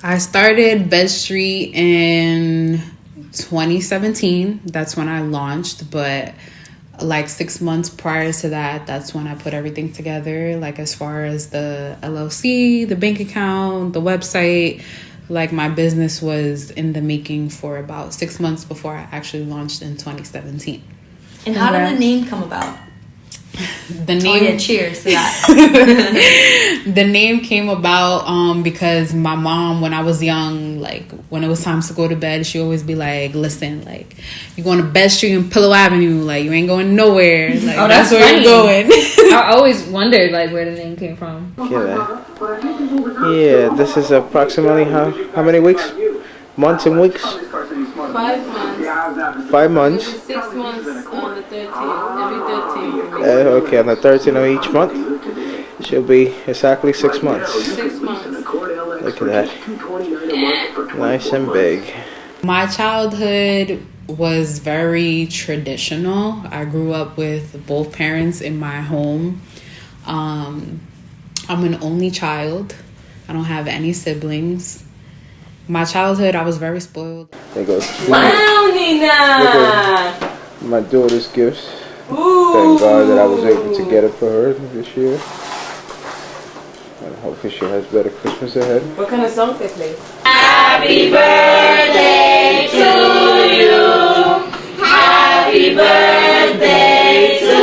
I started Bed Street in 2017. That's when I launched, but like 6 months prior to that, that's when I put everything together, like as far as the LLC, the bank account, the website. Like my business was in the making for about 6 months before I actually launched in 2017. And how did the name come about? The name. Oh yeah, cheers to that. The name came about because my mom, when I was young, like when it was time to go to bed, she always be like, "Listen, like you're going to Bed Street and Pillow Avenue, like you ain't going nowhere. Like that's where funny. you're going." I always wondered like where the name came from. Yeah, this is approximately how many weeks? Months and weeks? 5 months. 5 months. 6 months on the 13th. Every 13th. Okay, on the 13th of each month, she'll be exactly 6 months. 6 months. Look at that. Nice and big. My childhood was very traditional. I grew up with both parents in my home. I'm an only child. I don't have any siblings. My childhood, I was very spoiled. There goes Wow, Nina! my daughter's gifts. Ooh. Thank God that I was able to get it for her this year. And hopefully she has better Christmas ahead. What kind of songs they play? Happy birthday to you. Happy birthday to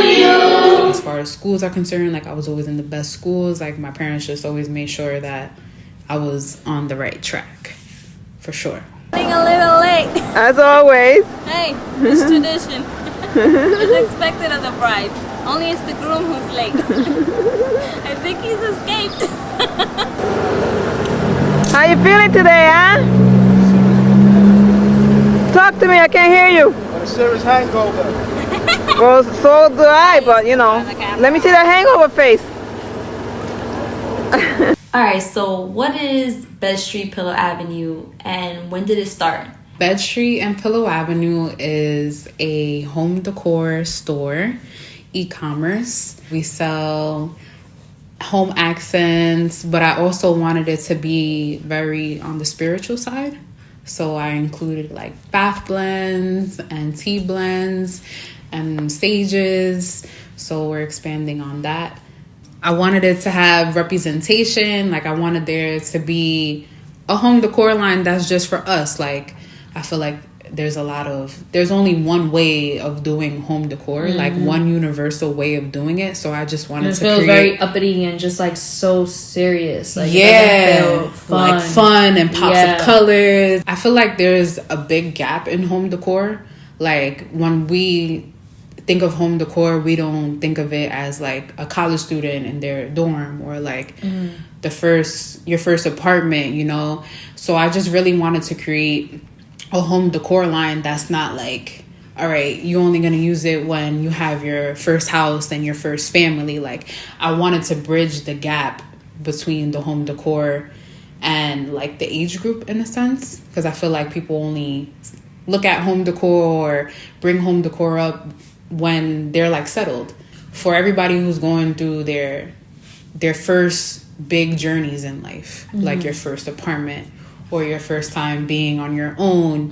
you. As far as schools are concerned, like I was always in the best schools. Like my parents just always made sure that I was on the right track, for sure. Running a little late. As always. Hey, it's tradition. It's expected of the bride. Only it's the groom who's late. I think he's escaped. How you feeling today, huh? Talk to me, I can't hear you. A serious hangover. Well, so do I, but you know, let me see that hangover face. Alright, so what is Bed Street Pillow Avenue and when did it start? Bed Street and Pillow Avenue is a home decor store, e-commerce. We sell home accents, but I also wanted it to be very on the spiritual side. So I included like bath blends and tea blends and sages. So we're expanding on that. I wanted it to have representation. Like I wanted there to be a home decor line that's just for us. Like I feel like there's only one way of doing home decor, like one universal way of doing it. So I just wanted to feels create very uppity and just like so serious. Like yeah, it doesn't feel fun. like fun and pops of colors. I feel like there's a big gap in home decor. Like when we think of home decor, we don't think of it as like a college student in their dorm or like your first apartment, you know. So I just really wanted to create a home decor line that's not like, all right, you're only going to use it when you have your first house and your first family. Like I wanted to bridge the gap between the home decor and like the age group in a sense, because I feel like people only look at home decor or bring home decor up when they're like settled. For everybody who's going through their first big journeys in life, like your first apartment or your first time being on your own.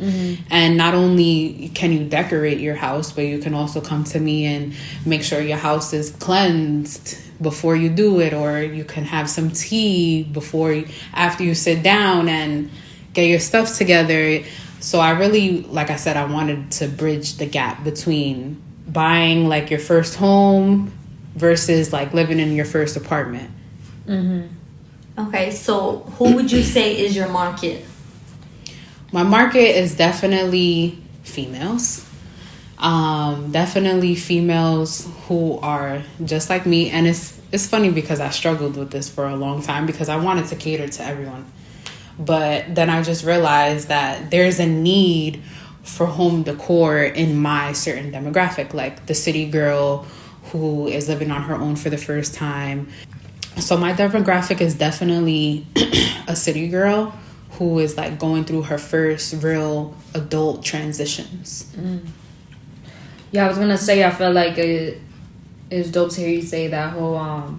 And not only can you decorate your house, but you can also come to me and make sure your house is cleansed before you do it, or you can have some tea after you sit down and get your stuff together. So I really, like I said, I wanted to bridge the gap between buying like your first home versus like living in your first apartment. Okay, so who would you say is your market? My market is definitely females. Definitely females who are just like me. And it's funny because I struggled with this for a long time because I wanted to cater to everyone. But then I just realized that there's a need for home decor in my certain demographic, like the city girl who is living on her own for the first time. So my demographic is definitely a city girl who is like going through her first real adult transitions. Yeah, I was gonna say I feel like it's dope to hear you say that whole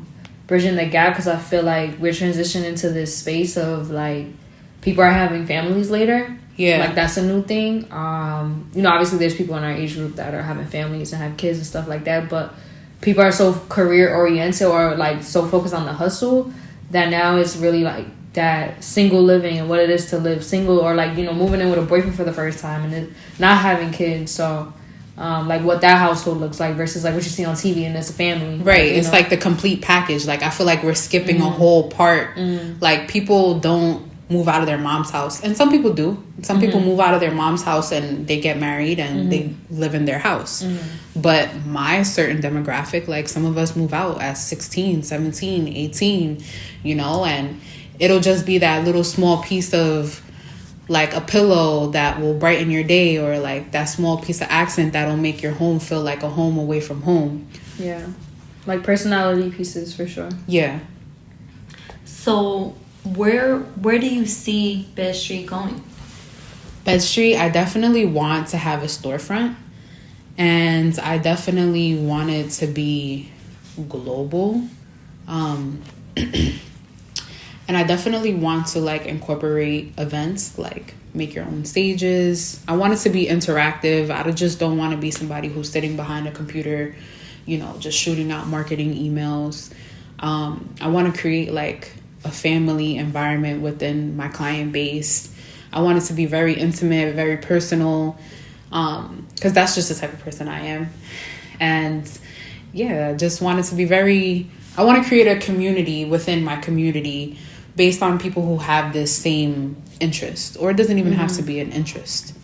bridging the gap, because I feel like we're transitioning to this space of like people are having families later. Yeah. Like, that's a new thing. You know, obviously there's people in our age group that are having families and have kids and stuff like that, but people are so career oriented or like so focused on the hustle that now it's really like that single living and what it is to live single, or like, you know, moving in with a boyfriend for the first time and then not having kids. So like what that household looks like versus like what you see on TV and it's a family. Right. You It's know? like the complete package. Like, I feel like we're skipping a whole part. Like, people don't move out of their mom's house, and some people do. Some people move out of their mom's house and they get married and they live in their house. But my certain demographic, like, some of us move out at 16, 17, 18, you know, and it'll just be that little small piece of like a pillow that will brighten your day, or like that small piece of accent that'll make your home feel like a home away from home. Yeah, like personality pieces for sure. Yeah. So where do you see Bed Street going? Bed Street, I definitely want to have a storefront, and I definitely want it to be global. And I definitely want to like incorporate events, like make your own stages. I want it to be interactive. I just don't want to be somebody who's sitting behind a computer, you know, just shooting out marketing emails. I want to create like a family environment within my client base. I want it to be very intimate, very personal, because that's just the type of person I am. And yeah, just want it to be I want to create a community within my community based on people who have this same interest, or it doesn't even have to be an interest.